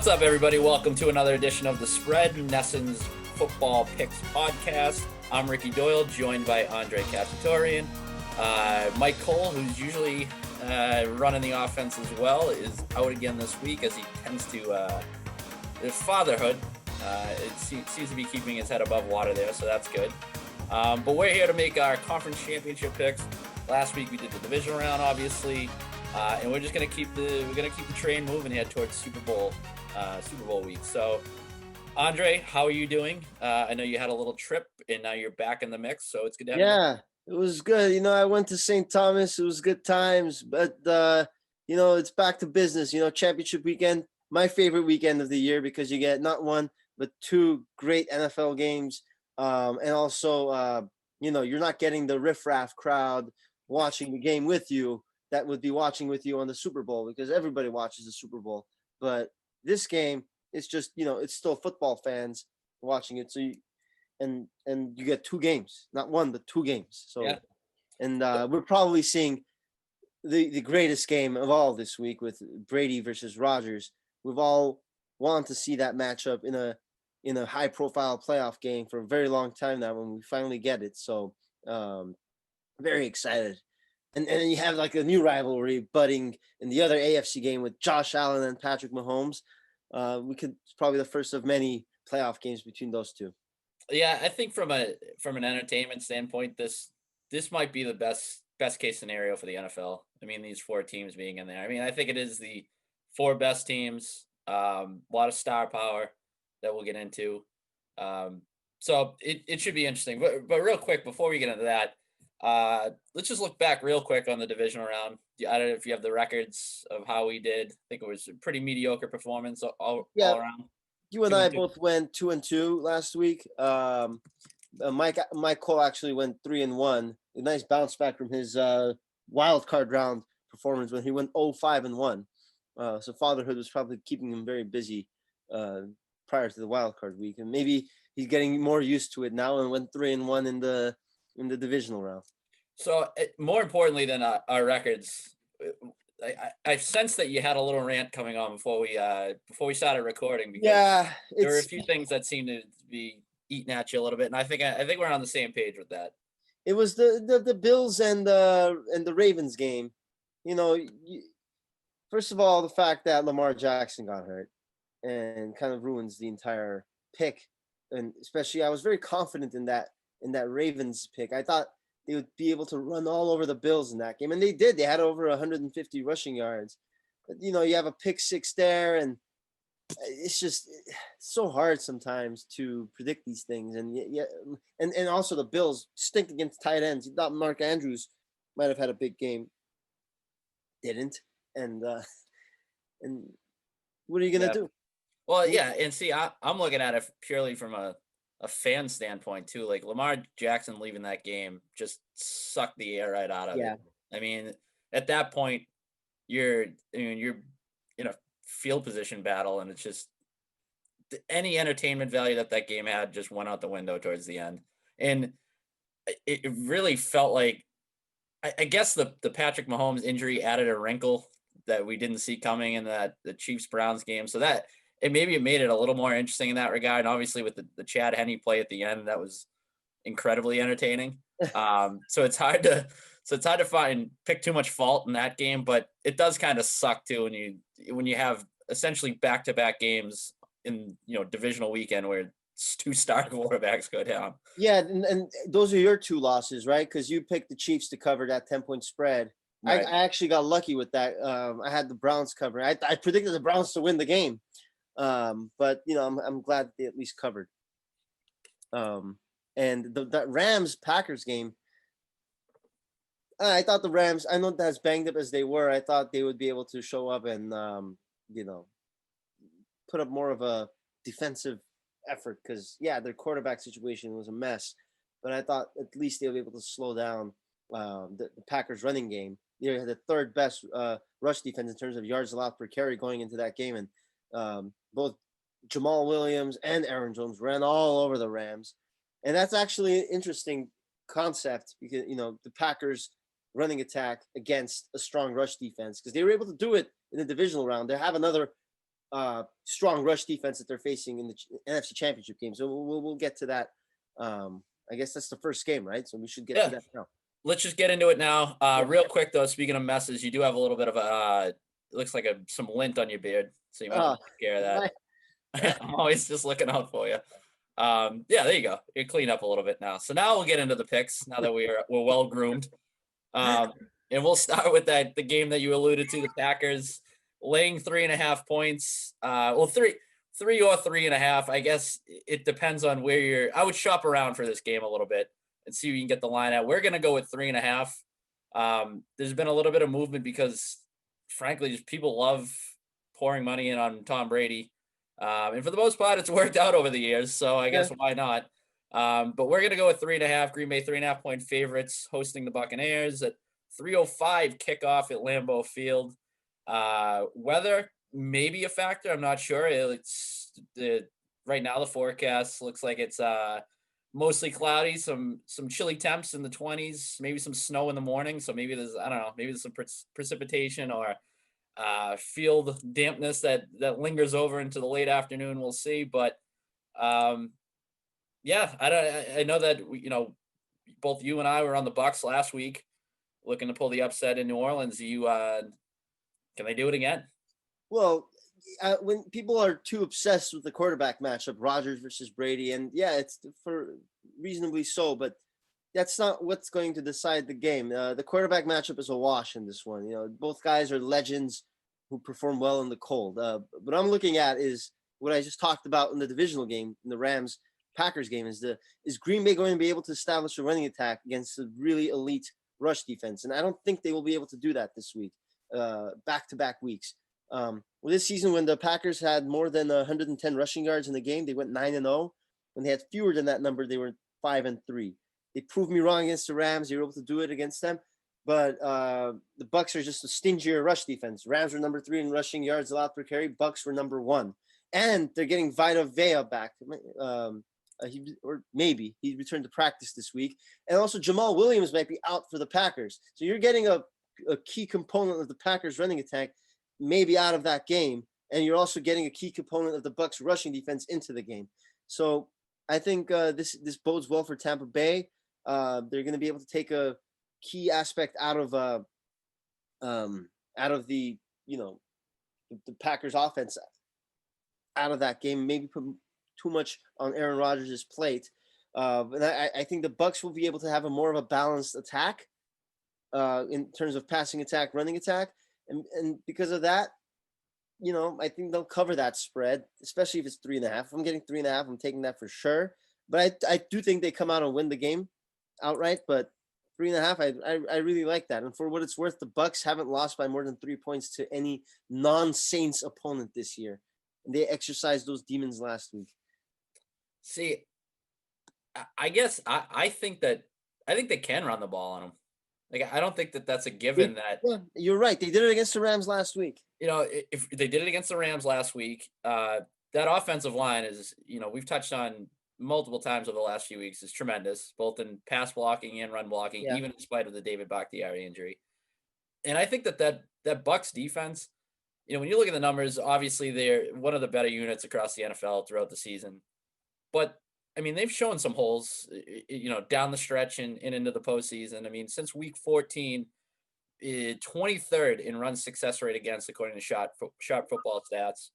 What's up, everybody? Welcome to another edition of The Spread, Nesson's Football Picks podcast. I'm Ricky Doyle, joined by Andre Khatchaturian. Mike Cole, who's usually running the offense as well, is out again this week as he tends to fatherhood. It seems to be keeping his head above water there, so that's good. But we're here to make our conference championship picks. Last week we did the divisional round, obviously, and we're just gonna keep the train moving here towards Super Bowl week. So, Andre, how are you doing? I know you had a little trip, and now you're back in the mix, so it's good to have you. Yeah, it was good. I went to St. Thomas. It was good times, but it's back to business. Championship weekend, my favorite weekend of the year because you get not one but two great NFL games, and also you're not getting the riffraff crowd watching the game with you that would be watching with you on the Super Bowl because everybody watches the Super Bowl. But this game, it's just it's still football fans watching it. So you get two games, not one but two games. So yeah. And we're probably seeing the greatest game of all this week with Brady versus Rodgers. We've all wanted to see that matchup in a high profile playoff game for a very long time now when we finally get it. So very excited. And you have like a new rivalry budding in the other AFC game with Josh Allen and Patrick Mahomes. It's probably the first of many playoff games between those two. Yeah, I think from an entertainment standpoint, this might be the best case scenario for the NFL. I mean, these four teams being in there. I mean, I think it is the four best teams. A lot of star power that we'll get into. So it should be interesting. But real quick, before we get into that, let's just look back real quick on the divisional round. I don't know if you have the records of how we did. I think it was a pretty mediocre performance all around. You and I both went 2-2 last week. Mike Cole actually went 3-1. A nice bounce back from his wild card round performance when he went 0-5-1. So fatherhood was probably keeping him very busy prior to the wild card week, and maybe he's getting more used to it now and went 3-1 in the divisional round. So more importantly than our records, I sensed that you had a little rant coming on before we started recording because there were a few things that seemed to be eating at you a little bit, and I think we're on the same page with that. It was the Bills and the Ravens game. First of all, the fact that Lamar Jackson got hurt and kind of ruins the entire pick, and especially I was very confident in that Ravens pick. I thought they would be able to run all over the Bills in that game, and they did. They had over 150 rushing yards. But, you have a pick six there, and it's just so hard sometimes to predict these things. And also the Bills stink against tight ends. You thought Mark Andrews might have had a big game, didn't. And what are you gonna do? Well, yeah, and see, I'm looking at it purely from a fan standpoint too. Like Lamar Jackson leaving that game just sucked the air right out of it. I mean, at that point, you're in a field position battle, and it's just any entertainment value that game had just went out the window towards the end. And it really felt like, I guess the Patrick Mahomes injury added a wrinkle that we didn't see coming in the Chiefs-Browns game. So that it made it a little more interesting in that regard. And obviously with the Chad Henne play at the end, that was incredibly entertaining. So it's hard to pick too much fault in that game, but it does kind of suck too when you have essentially back-to-back games in divisional weekend where two star quarterbacks go down. Yeah, and those are your two losses, right? Because you picked the Chiefs to cover that 10-point spread. Right. I actually got lucky with that. I had the Browns covering. I predicted the Browns to win the game. But I'm glad they at least covered. And that Rams-Packers game, I thought the Rams, I know as banged up as they were, I thought they would be able to show up and put up more of a defensive effort because their quarterback situation was a mess. But I thought at least they would be able to slow down the Packers running game. They had the third best rush defense in terms of yards allowed per carry going into that game, and both Jamal Williams and Aaron Jones ran all over the Rams. And that's actually an interesting concept because, the Packers running attack against a strong rush defense because they were able to do it in the divisional round. They have another strong rush defense that they're facing in the NFC Championship game. So we'll get to that. I guess that's the first game, right? So we should get to that now. Let's just get into it now. Real quick though, speaking of messes, you do have a little bit of it looks like some lint on your beard, so you might want to take care of that. I'm always just looking out for you. There you go. You clean up a little bit now. So now we'll get into the picks. Now that we're well groomed, and we'll start with the game that you alluded to, the Packers laying 3.5 points. Three or 3.5. I guess it depends on where I would shop around for this game a little bit and see if you can get the line out. We're gonna go with 3.5. There's been a little bit of movement because, frankly, just people love pouring money in on Tom Brady. And for the most part, it's worked out over the years. So I guess why not? But we're going to go with 3.5. Green Bay 3.5 point favorites hosting the Buccaneers at 3:05 kickoff at Lambeau Field. Weather may be a factor. I'm not sure. Right now the forecast looks like it's mostly cloudy, some chilly temps in the 20s, maybe some snow in the morning. So maybe there's some precipitation or field dampness that lingers over into the late afternoon. We'll see, but I know that both you and I were on the Bucs last week, looking to pull the upset in New Orleans. Can they do it again? Well, when people are too obsessed with the quarterback matchup, Rodgers versus Brady, and it's for reasonably so, but that's not what's going to decide the game. The quarterback matchup is a wash in this one. Both guys are legends who perform well in the cold. What I'm looking at is what I just talked about in the divisional game, in the Rams-Packers game, is Green Bay going to be able to establish a running attack against a really elite rush defense? And I don't think they will be able to do that this week, back-to-back weeks. This season, when the Packers had more than 110 rushing yards in the game, they went 9-0. When they had fewer than that number, they were 5-3. They proved me wrong against the Rams. They were able to do it against them. But the Bucs are just a stingier rush defense. Rams were number 3 in rushing yards allowed per carry. Bucs were number 1. And they're getting Vita Vea back. He returned to practice this week. And also Jamal Williams might be out for the Packers. So you're getting a key component of the Packers running attack maybe out of that game. And you're also getting a key component of the Bucs rushing defense into the game. So I think this bodes well for Tampa Bay. They're going to be able to take a key aspect out of the Packers offense out of that game. Maybe put too much on Aaron Rodgers' plate. And I think the Bucs will be able to have more of a balanced attack in terms of passing attack, running attack, and because of that, I think they'll cover that spread, especially if it's 3.5. If I'm getting 3.5, I'm taking that for sure. But I do think they come out and win the game outright. But 3.5, I really like that. And for what it's worth, the Bucs haven't lost by more than 3 points to any non-Saints opponent this year, and they exercised those demons last week. See, I guess I think they can run the ball on them. Like, I don't think that's a given. Yeah, you're right. They did it against the Rams last week. If they did it against the Rams last week, that offensive line is, we've touched on multiple times over the last few weeks, is tremendous, both in pass blocking and run blocking, even in spite of the David Bakhtiari injury. And I think that Bucs defense, when you look at the numbers, obviously they're one of the better units across the NFL throughout the season. But I mean, they've shown some holes, down the stretch and into the postseason. I mean, since week 14, 23rd in run success rate against, according to Sharp Football Stats.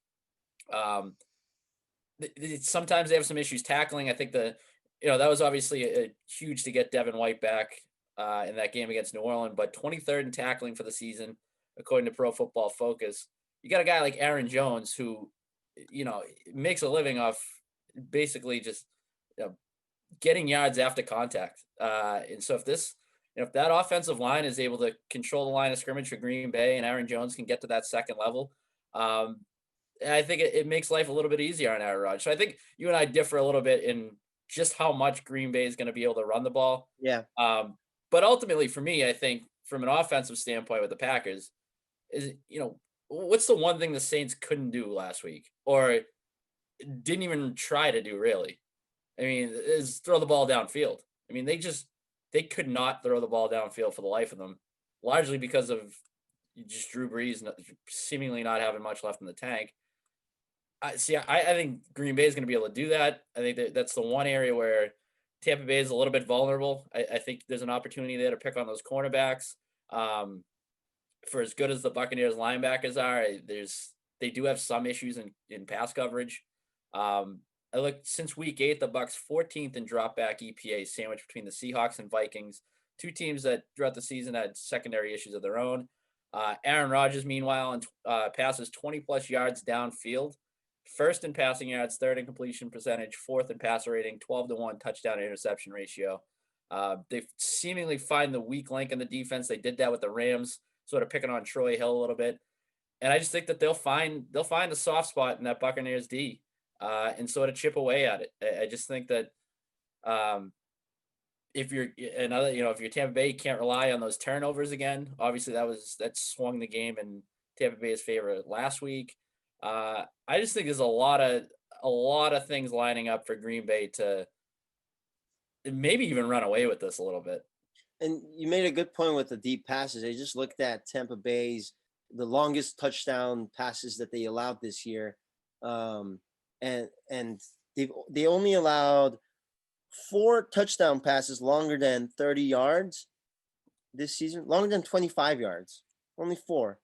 Sometimes they have some issues tackling. I think that was obviously huge to get Devin White back in that game against New Orleans, but 23rd in tackling for the season, according to Pro Football Focus. You got a guy like Aaron Jones who, makes a living off basically just getting yards after contact. And so if that offensive line is able to control the line of scrimmage for Green Bay and Aaron Jones can get to that second level, I think it makes life a little bit easier on Aaron Rodgers. So I think you and I differ a little bit in just how much Green Bay is going to be able to run the ball. Yeah. But ultimately for me, I think from an offensive standpoint with the Packers is, what's the one thing the Saints couldn't do last week or didn't even try to do really? I mean, is throw the ball downfield. I mean, they could not throw the ball downfield for the life of them, largely because of just Drew Brees seemingly not having much left in the tank. I think Green Bay is going to be able to do that. I think that's the one area where Tampa Bay is a little bit vulnerable. I think there's an opportunity there to pick on those cornerbacks. Um, for as good as the Buccaneers linebackers are, they do have some issues in pass coverage. I looked since week 8, the Bucs 14th in drop back EPA, sandwiched between the Seahawks and Vikings, two teams that throughout the season had secondary issues of their own. Aaron Rodgers, meanwhile, passes 20 plus yards downfield, first in passing yards, third in completion percentage, fourth in passer rating, 12-1 touchdown to interception ratio. They seemingly find the weak link in the defense. They did that with the Rams, sort of picking on Troy Hill a little bit. And I just think that they'll find the soft spot in that Buccaneers D, and sort of chip away at it. I just think that if you're another, if you're Tampa Bay, you can't rely on those turnovers again. Obviously, that swung the game in Tampa Bay's favor last week. I just think there's a lot of things lining up for Green Bay to maybe even run away with this a little bit. And you made a good point with the deep passes. I just looked at Tampa Bay's the longest touchdown passes that they allowed this year, and they only allowed 4 touchdown passes longer than 30 yards this season, longer than 25 yards, only 4.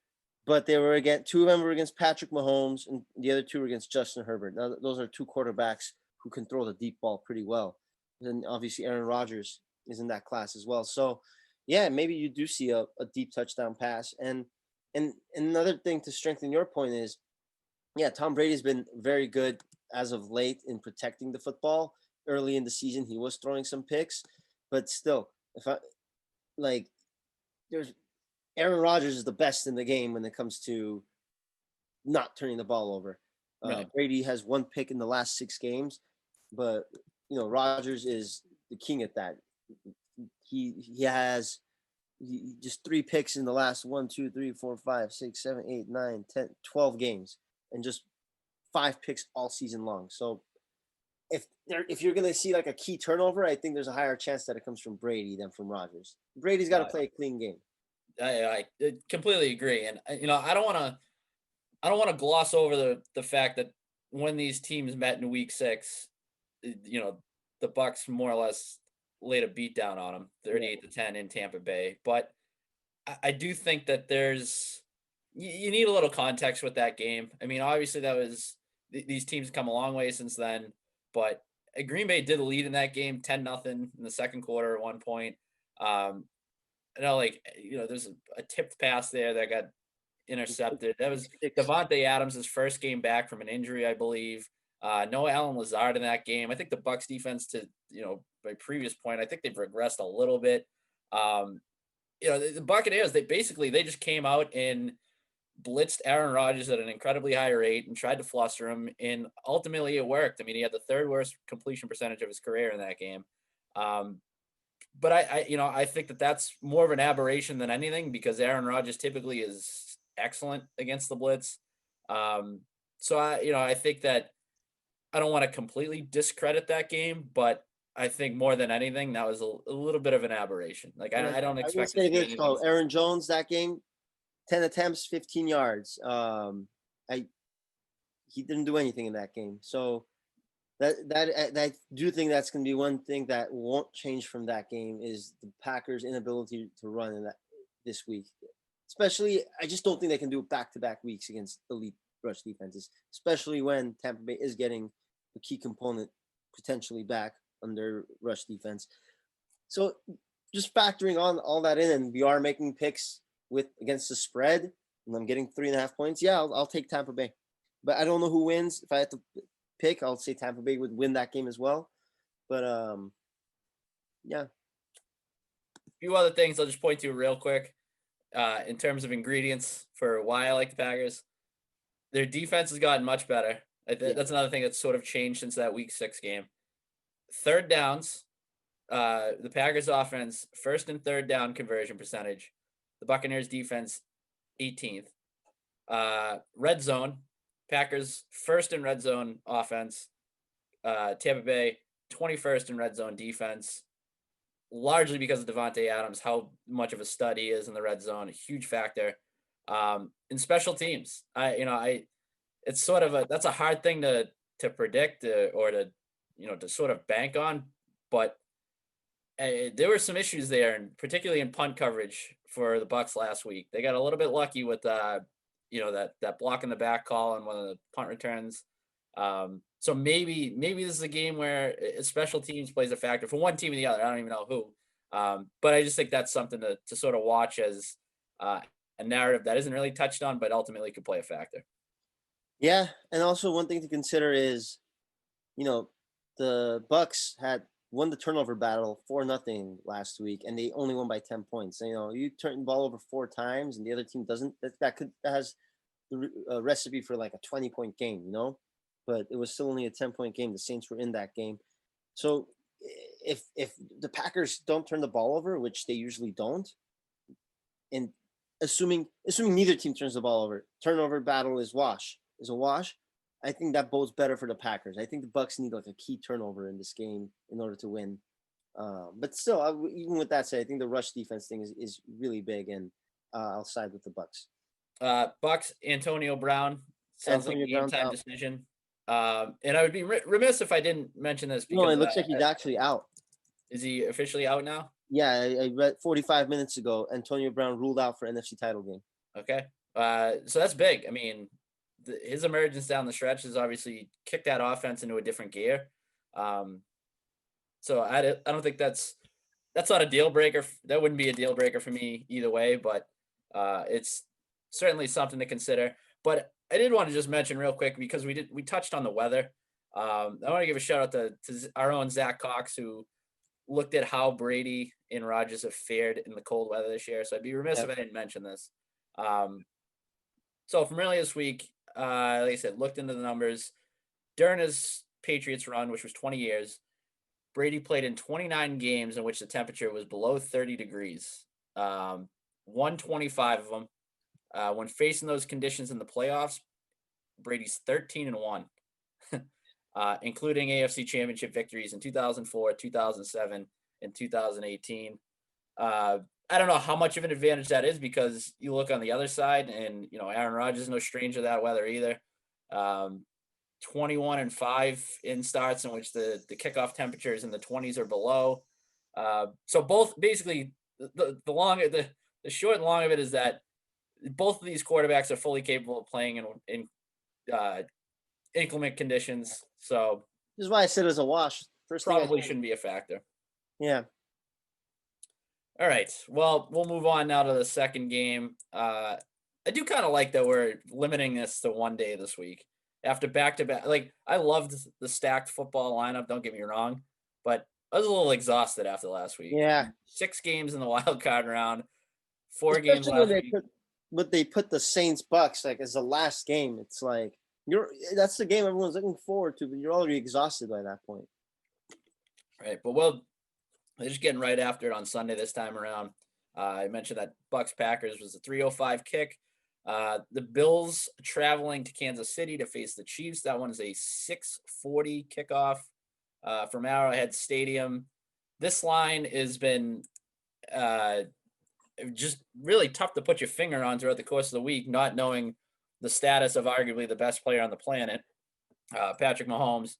But they were 2 of them were against Patrick Mahomes, and the other 2 were against Justin Herbert. Now, those are 2 quarterbacks who can throw the deep ball pretty well. And obviously Aaron Rodgers is in that class as well. So, yeah, maybe you do see a deep touchdown pass. And another thing to strengthen your point is, yeah, Tom Brady's been very good as of late in protecting the football. Early in the season, he was throwing some picks, but still, there's Aaron Rodgers is the best in the game when it comes to not turning the ball over. Right. Brady has 1 pick in the last 6 games, but Rodgers is the king at that. He has just 3 picks in the last 1, 2, 3, 4, 5, 6, 7, 8, 9, 10, 12 games, and just 5 picks all season long. So if you're going to see like a key turnover, I think there's a higher chance that it comes from Brady than from Rodgers. Brady's got to play a clean game. I completely agree, and I don't want to gloss over the fact that when these teams met in week 6, the Bucs more or less laid a beat down on them, 38-10 in Tampa Bay. But I do think that you need a little context with that game. I mean, obviously these teams come a long way since then, but Green Bay did lead in that game 10-0 in the second quarter at one point. There's a tipped pass there that got intercepted. That was Davante Adams' first game back from an injury, I believe. No Allen Lazard in that game. I think the Bucs defense, to my previous point, I think they've regressed a little bit. The Buccaneers, they just came out and blitzed Aaron Rodgers at an incredibly high rate and tried to fluster him, and ultimately it worked. I mean, he had the 3rd worst completion percentage of his career in that game. But I think that that's more of an aberration than anything, because Aaron Rodgers typically is excellent against the blitz. So I think that I don't want to completely discredit that game, but I think more than anything, that was a little bit of an aberration. Like I don't expect to see anything. Aaron Jones, that game, 10 attempts, 15 yards. He didn't do anything in that game. So I do think that's going to be one thing that won't change from that game, is the Packers' inability to run in this week. Especially, I just don't think they can do it back-to-back weeks against elite rush defenses, especially when Tampa Bay is getting a key component potentially back under rush defense. So just factoring on all that in, and we are making picks against the spread, and I'm getting 3.5 points. Yeah, I'll take Tampa Bay, but I don't know who wins. If I had to pick, I'll say Tampa Bay would win that game as well. But yeah. A few other things I'll just point to real quick. In terms of ingredients for why I like the Packers, their defense has gotten much better. That's another thing that's sort of changed since that week 6 game. 3rd downs, the Packers offense, 1st and 3rd down conversion percentage. The Buccaneers defense, 18th. Red zone, Packers 1st in red zone offense. Tampa Bay 21st in red zone defense, largely because of Davante Adams, how much of a stud he is in the red zone, a huge factor. In special teams, it's sort of that's a hard thing to predict or to to sort of bank on, but there were some issues there, and particularly in punt coverage for the Bucs last week. They got a little bit lucky with that block in the back call on one of the punt returns. So maybe this is a game where special teams plays a factor for one team or the other. I don't even know who. But I just think that's something to sort of watch as a narrative that isn't really touched on, but ultimately could play a factor. Yeah, and also one thing to consider is, the Bucs had won the turnover battle 4-0 last week, and they only won by 10 points. You turn the ball over 4 times, and the other team doesn't. That has the recipe for like a 20-point game, But it was still only a 10-point game. The Saints were in that game, so if the Packers don't turn the ball over, which they usually don't, and assuming neither team turns the ball over, turnover battle is a wash. I think that bodes better for the Packers. I think the Bucs need like a key turnover in this game in order to win. But still, even with that said, I think the rush defense thing is really big, and I'll side with the Bucs. Bucs, Antonio Brown sounds like a game time out. decision. And I would be remiss if I didn't mention this because No, it looks like he's actually out. Is he officially out now? Yeah, I read 45 minutes ago. Antonio Brown ruled out for NFC title game. Okay, so that's big. I mean, his emergence down the stretch has obviously kicked that offense into a different gear. So I don't think that's not a deal breaker. That wouldn't be a deal breaker for me either way, but it's certainly something to consider. But I did want to just mention real quick because we touched on the weather. I want to give a shout out to our own Zach Cox, who looked at how Brady and Rodgers have fared in the cold weather this year. So I'd be remiss if I didn't mention this. So from earlier this week, like I said, looked into the numbers. During his Patriots run, which was 20 years, Brady played in 29 games in which the temperature was below 30 degrees. 125 of them. When facing those conditions in the playoffs, Brady's 13-1, including AFC Championship victories in 2004, 2007, and 2018. I don't know how much of an advantage that is because you look on the other side, and Aaron Rodgers is no stranger to that weather either. 21-5 in starts in which the kickoff temperatures in the 20s or below. So both basically the short and long of it is that both of these quarterbacks are fully capable of playing in inclement conditions. So this is why I said it was a wash. Probably shouldn't be a factor. Yeah. All right. Well, we'll move on now to the second game. I do kind of like that we're limiting this to one day this week after back-to-back. Like, I loved the stacked football lineup. Don't get me wrong, but I was a little exhausted after last week. Yeah. 6 games in the wild card round, 4 games last week. But they put the Saints Bucs like as the last game. It's like that's the game everyone's looking forward to, but you're already exhausted by that point. Right, but we're just getting right after it on Sunday this time around. I mentioned that Bucs-Packers was a 3:05 kick. The Bills traveling to Kansas City to face the Chiefs. That one is a 6:40 kickoff from Arrowhead Stadium. This line has been just really tough to put your finger on throughout the course of the week, not knowing the status of arguably the best player on the planet, Patrick Mahomes.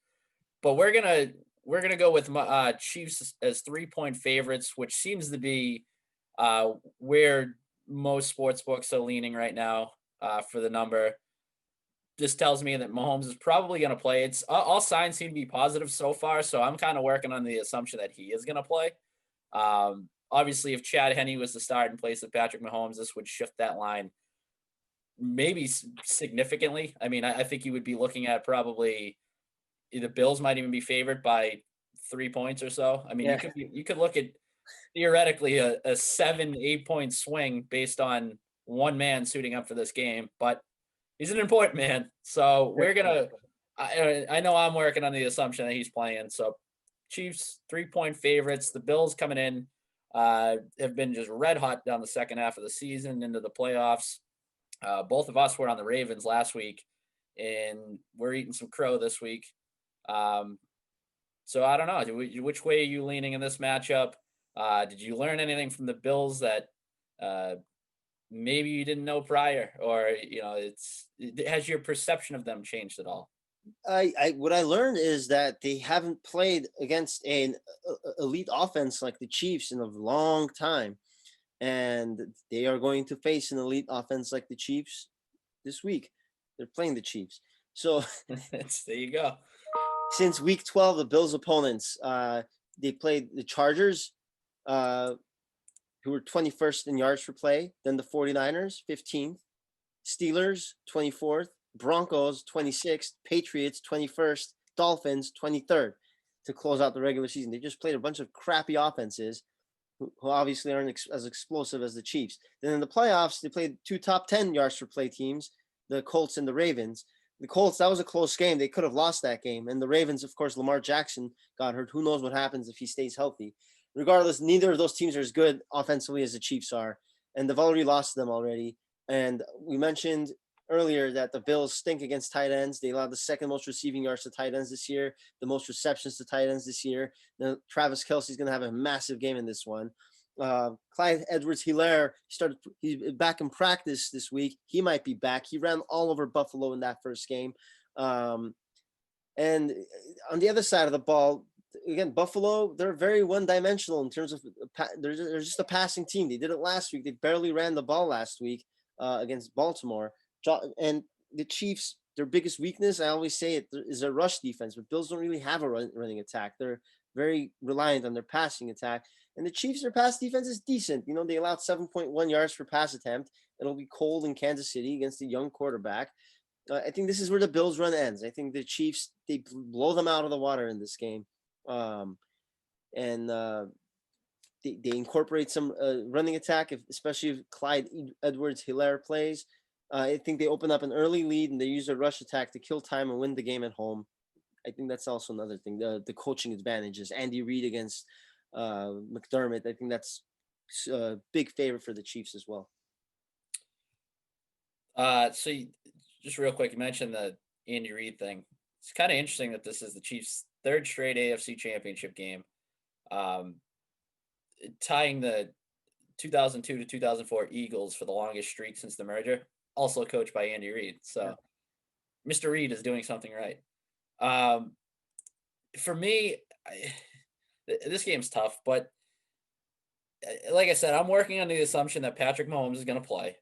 But we're gonna go with Chiefs as 3-point favorites, which seems to be where most sports books are leaning right now for the number. This tells me that Mahomes is probably going to play. It's all signs seem to be positive so far, so I'm kind of working on the assumption that he is going to play. Obviously, if Chad Henne was to start in place of Patrick Mahomes, this would shift that line maybe significantly. I mean, I think you would be looking at probably the Bills might even be favored by 3 points or so. I mean, you could look at theoretically a 7-8 point swing based on one man suiting up for this game, but he's an important man. So we're gonna. I know I'm working on the assumption that he's playing. So Chiefs 3-point favorites. The Bills coming in have been just red hot down the second half of the season into the playoffs. Both of us were on the Ravens last week, and we're eating some crow this week. So I don't know. Which way are you leaning in this matchup? Did you learn anything from the Bills that maybe you didn't know prior, or has your perception of them changed at all? What I learned is that they haven't played against an elite offense like the Chiefs in a long time, and they are going to face an elite offense like the Chiefs this week. They're playing the Chiefs. So There you go. since week 12, the Bills' opponents, they played the Chargers, who were 21st in yards per play, then the 49ers, 15th, Steelers, 24th, Broncos, 26th, Patriots, 21st, Dolphins, 23rd to close out the regular season. They just played a bunch of crappy offenses who obviously aren't as explosive as the Chiefs. Then in the playoffs, they played two top 10 yards per play teams, the Colts and the Ravens. The Colts, that was a close game. They could have lost that game. And the Ravens, of course, Lamar Jackson got hurt. Who knows what happens if he stays healthy? Regardless, neither of those teams are as good offensively as the Chiefs are. And they've already lost them already. And we mentioned earlier that the Bills stink against tight ends. They allowed the second most receiving yards to tight ends this year, the most receptions to tight ends this year. Now, Travis Kelce's going to have a massive game in this one. Clyde Edwards-Helaire he's back in practice this week. He might be back. He ran all over Buffalo in that first game. And on the other side of the ball, again, Buffalo, they're very one-dimensional in terms of they're just a passing team. They did it last week. They barely ran the ball last week against Baltimore. And the Chiefs, their biggest weakness, I always say it, is their rush defense. But Bills don't really have a running attack. They're very reliant on their passing attack. And the Chiefs, their pass defense is decent. They allowed 7.1 yards per pass attempt. It'll be cold in Kansas City against a young quarterback. I think this is where the Bills' run ends. I think the Chiefs, they blow them out of the water in this game. They incorporate some running attack, especially if Clyde Edwards-Helaire plays. I think they open up an early lead and they use a rush attack to kill time and win the game at home. I think that's also another thing. The coaching advantages. Andy Reid against McDermott. I think that's a big favor for the Chiefs as well. Just real quick, you mentioned the Andy Reid thing. It's kind of interesting that this is the Chiefs' third straight AFC Championship game, tying the 2002 to 2004 Eagles for the longest streak since the merger, also coached by Andy Reid. So yeah. Mr. Reid is doing something right. For me, this game's tough, but like I said, I'm working on the assumption that Patrick Mahomes is going to play.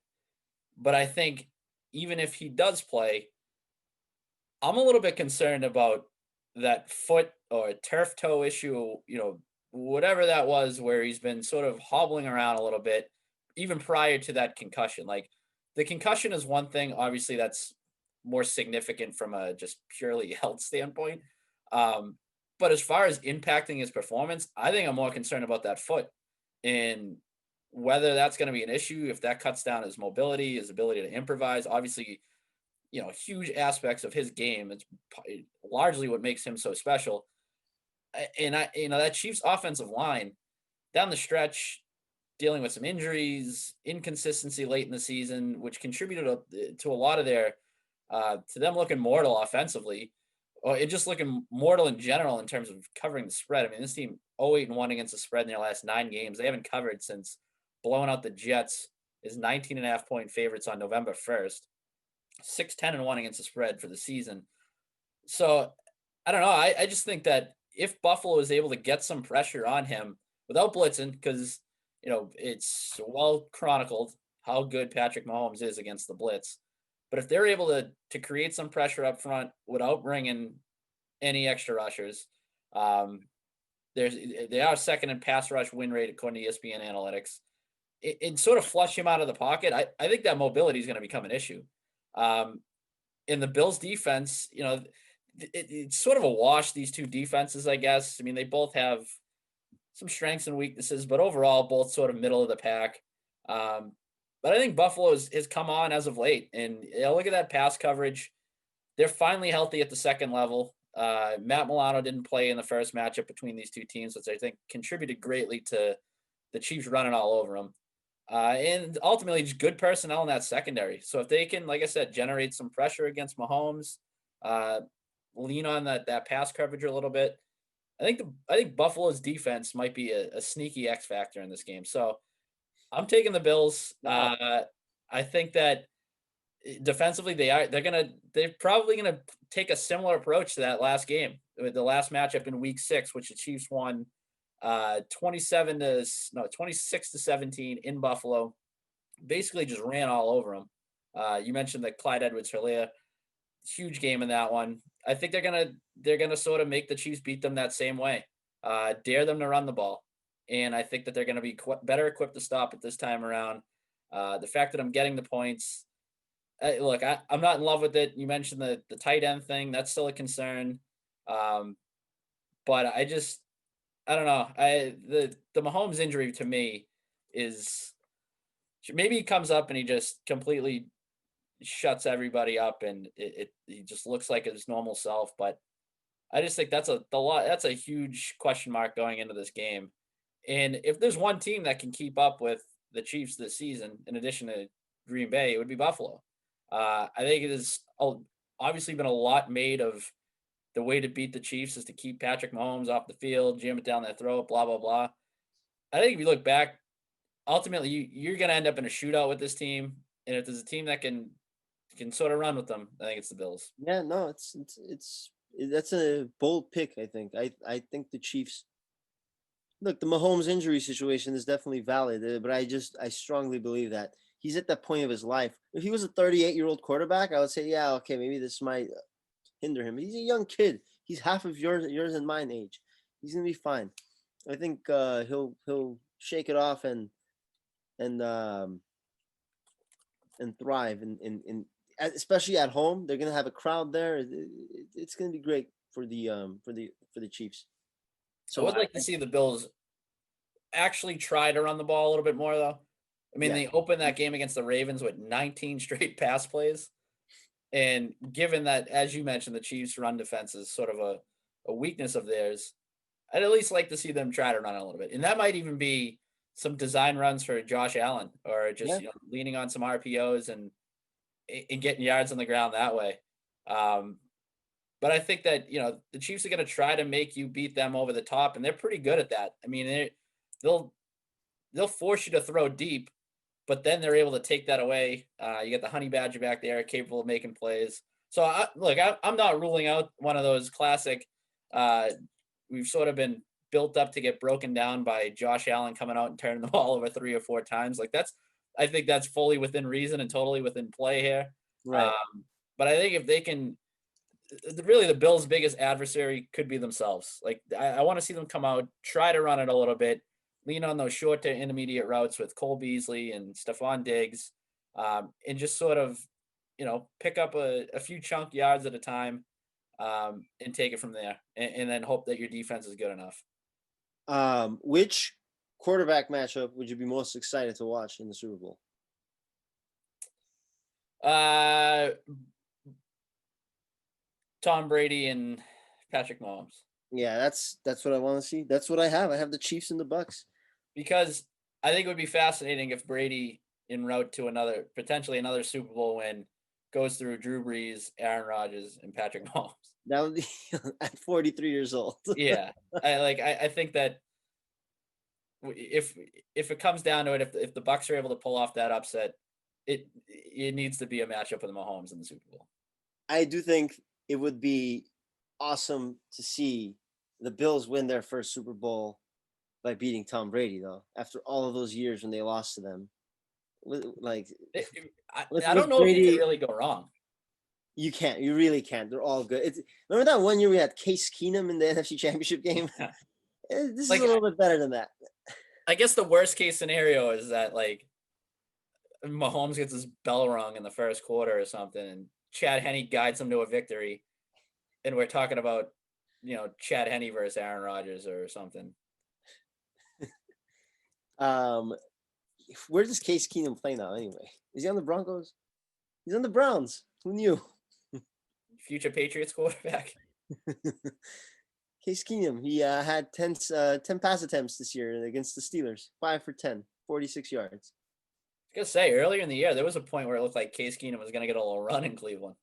But I think even if he does play, I'm a little bit concerned about that foot or turf toe issue, whatever that was, where he's been sort of hobbling around a little bit, even prior to that concussion. Like, the concussion is one thing. Obviously, that's more significant from a just purely health standpoint. But as far as impacting his performance, I think I'm more concerned about that foot and whether that's going to be an issue, if that cuts down his mobility, his ability to improvise. Obviously, huge aspects of his game. It's largely what makes him so special. And that Chiefs offensive line down the stretch, dealing with some injuries, inconsistency late in the season, which contributed to a lot of their, to them looking mortal offensively, or it just looking mortal in general in terms of covering the spread. I mean, this team 0-8-1 against the spread in their last 9 games. They haven't covered since blowing out the Jets is 19.5-point favorites on November 1st. 6-10-1 against the spread for the season. So I don't know. I just think that if Buffalo is able to get some pressure on him without blitzing, because it's well chronicled how good Patrick Mahomes is against the blitz. But if they're able to create some pressure up front without bringing any extra rushers, they are second in pass rush win rate according to ESPN analytics. And sort of flush him out of the pocket. I think that mobility is going to become an issue. In the Bills defense, it's sort of a wash, these two defenses, I guess. I mean, they both have some strengths and weaknesses, but overall, both sort of middle of the pack. But I think Buffalo has come on as of late. And look at that pass coverage. They're finally healthy at the second level. Matt Milano didn't play in the first matchup between these two teams, which I think contributed greatly to the Chiefs running all over them. And ultimately, just good personnel in that secondary. So if they can, like I said, generate some pressure against Mahomes, lean on that pass coverage a little bit, I think Buffalo's defense might be a sneaky X factor in this game. So I'm taking the Bills. Wow. I think that defensively they're probably gonna take a similar approach to that last game, with the last matchup in week 6, which the Chiefs won 26-17 in Buffalo. Basically just ran all over them. You mentioned that Clyde Edwards-Helaire, huge game in that one. I think they're gonna sort of make the Chiefs beat them that same way. Dare them to run the ball, and I think that they're gonna be better equipped to stop it this time around. The fact that I'm getting the points, look, I'm not in love with it. You mentioned the tight end thing; that's still a concern. Um, but I don't know. The Mahomes injury to me is, maybe he comes up and he just completely shuts everybody up, and he just looks like his normal self. But I just think that's that's a huge question mark going into this game. And if there's one team that can keep up with the Chiefs this season, in addition to Green Bay, it would be Buffalo. I think it is obviously been a lot made of the way to beat the Chiefs is to keep Patrick Mahomes off the field, jam it down their throat, blah blah blah. I think if you look back, ultimately you're going to end up in a shootout with this team, and if there's a team that can sort of run with them, I think it's the Bills. Yeah, no, it's that's a bold pick. I think I think the Chiefs. Look, the Mahomes injury situation is definitely valid, but I strongly believe that he's at that point of his life. If he was a 38-year-old quarterback, I would say, yeah, okay, maybe this might hinder him. But he's a young kid. He's half of yours and mine age. He's gonna be fine. I think he'll shake it off and um, and thrive in especially at home. They're gonna have a crowd there. It's gonna be great for the Chiefs. So I would like to see the Bills actually try to run the ball a little bit more, though. I mean, they opened that game against the Ravens with 19 straight pass plays. And given that, as you mentioned, the Chiefs' run defense is sort of a weakness of theirs, I'd at least like to see them try to run a little bit. And that might even be some design runs for Josh Allen, or just leaning on some RPOs and getting yards on the ground that way. But I think that the Chiefs are going to try to make you beat them over the top, and they're pretty good at that. I mean, they'll force you to throw deep, but then they're able to take that away. You get the Honey Badger back there, capable of making plays. So I'm not ruling out one of those classic. We've sort of been built up to get broken down by Josh Allen coming out and turning the ball over 3 or 4 times. I think that's fully within reason and totally within play here. Right. But I think if they can, really the Bills' biggest adversary could be themselves. Like I want to see them come out, try to run it a little bit, lean on those short to intermediate routes with Cole Beasley and Stephon Diggs, and just sort of, pick up a few chunk yards at a time, and take it from there, and then hope that your defense is good enough. Which quarterback matchup would you be most excited to watch in the Super Bowl? Tom Brady and Patrick Mahomes. Yeah, that's what I want to see. That's what I have. I have the Chiefs and the Bucs. Because I think it would be fascinating if Brady, en route to potentially another Super Bowl win, goes through Drew Brees, Aaron Rodgers, and Patrick Mahomes. That would be at 43 years old. Yeah, I think that if it comes down to it, if the Bucs are able to pull off that upset, it needs to be a matchup with Mahomes in the Super Bowl. I do think it would be awesome to see the Bills win their first Super Bowl by beating Tom Brady, though, after all of those years when they lost to them. Like, I don't know Brady, if you can really go wrong. You can't. You really can't. They're all good. Remember that one year we had Case Keenum in the NFC Championship game? Yeah. This is a little bit better than that. I guess the worst case scenario is that, Mahomes gets his bell rung in the first quarter or something, and Chad Henne guides him to a victory. And we're talking about, Chad Henne versus Aaron Rodgers or something. Where does Case Keenum play now anyway? Is he on the Broncos? He's on the Browns. Who knew? Future Patriots quarterback. Case Keenum, he had 10 pass attempts this year against the Steelers. 5 for 10, 46 yards. I was going to say, earlier in the year, there was a point where it looked like Case Keenum was going to get a little run in Cleveland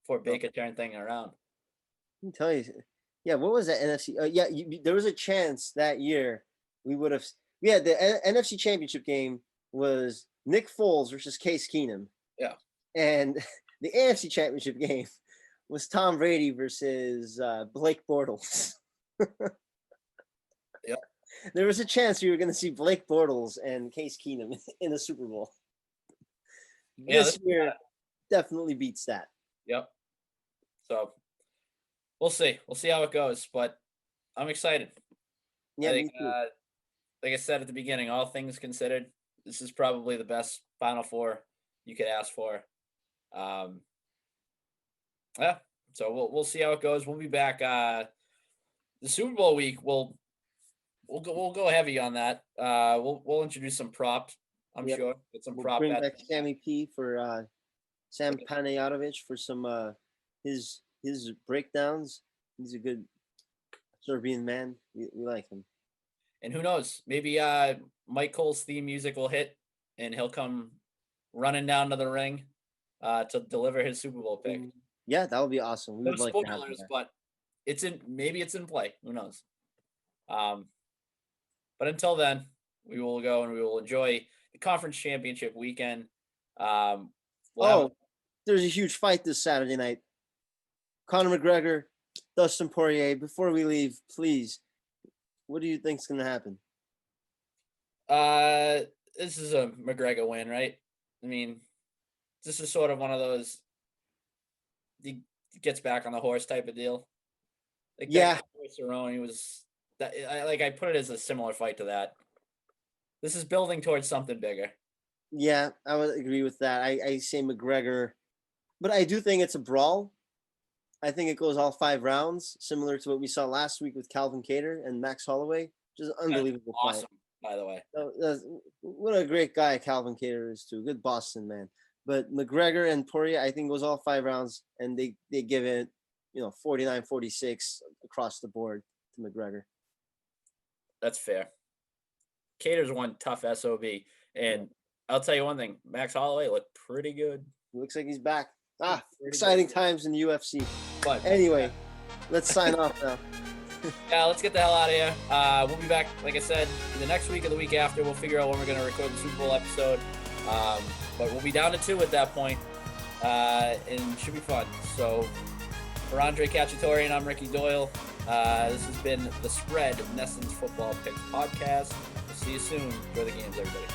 before Baker turned things around. Let me tell you. Yeah, what was that NFC? There was a chance that year we would have. Yeah, the NFC Championship game was Nick Foles versus Case Keenum. Yeah. And the AFC Championship game was Tom Brady versus Blake Bortles. Yep. There was a chance we were going to see Blake Bortles and Case Keenum in the Super Bowl. This year definitely beats that. Yep. So we'll see. We'll see how it goes, but I'm excited. Yeah, I think, me too. like I said at the beginning, all things considered, this is probably the best Final Four you could ask for. Yeah. So we'll see how it goes. We'll be back. The Super Bowl week. We'll go heavy on that. We'll introduce some props. I'm sure get some prop. Bring back Sammy P for Sam Panayotovich for some his breakdowns. He's a good Serbian man. We like him. And who knows? Maybe Mike Cole's theme music will hit, and he'll come running down to the ring to deliver his Super Bowl pick. Yeah, that would be awesome. We would like spoilers, to have that. But maybe it's in play. Who knows? But until then, we will go and we will enjoy the conference championship weekend. There's a huge fight this Saturday night. Conor McGregor, Dustin Poirier. Before we leave, please, what do you think is going to happen? This is a McGregor win, right? I mean, this is sort of one of those he gets back on the horse type of deal. Like Cerrone was that. I put it as a similar fight to that. This is building towards something bigger. Yeah, I would agree with that. I say McGregor, but I do think it's a brawl. I think it goes all 5 rounds, similar to what we saw last week with Calvin Kattar and Max Holloway. Just an unbelievable fight. Awesome, by the way. What a great guy Calvin Kattar is too. Good Boston man. But McGregor and Poirier, I think, goes all 5 rounds, and they give it, 49-46 across the board to McGregor. That's fair. Kattar's one tough SOB, and I'll tell you one thing: Max Holloway looked pretty good. Looks like he's back. Exciting times in the UFC. But anyway, let's sign off now. Yeah, let's get the hell out of here. We'll be back, like I said, the next week or the week after. We'll figure out when we're going to record the Super Bowl episode. But we'll be down to 2 at that point, and it should be fun. So, for Andre Khatchaturian, I'm Ricky Doyle. This has been The Spread, Neston's Football Picks Podcast. We'll see you soon. Enjoy the games, everybody.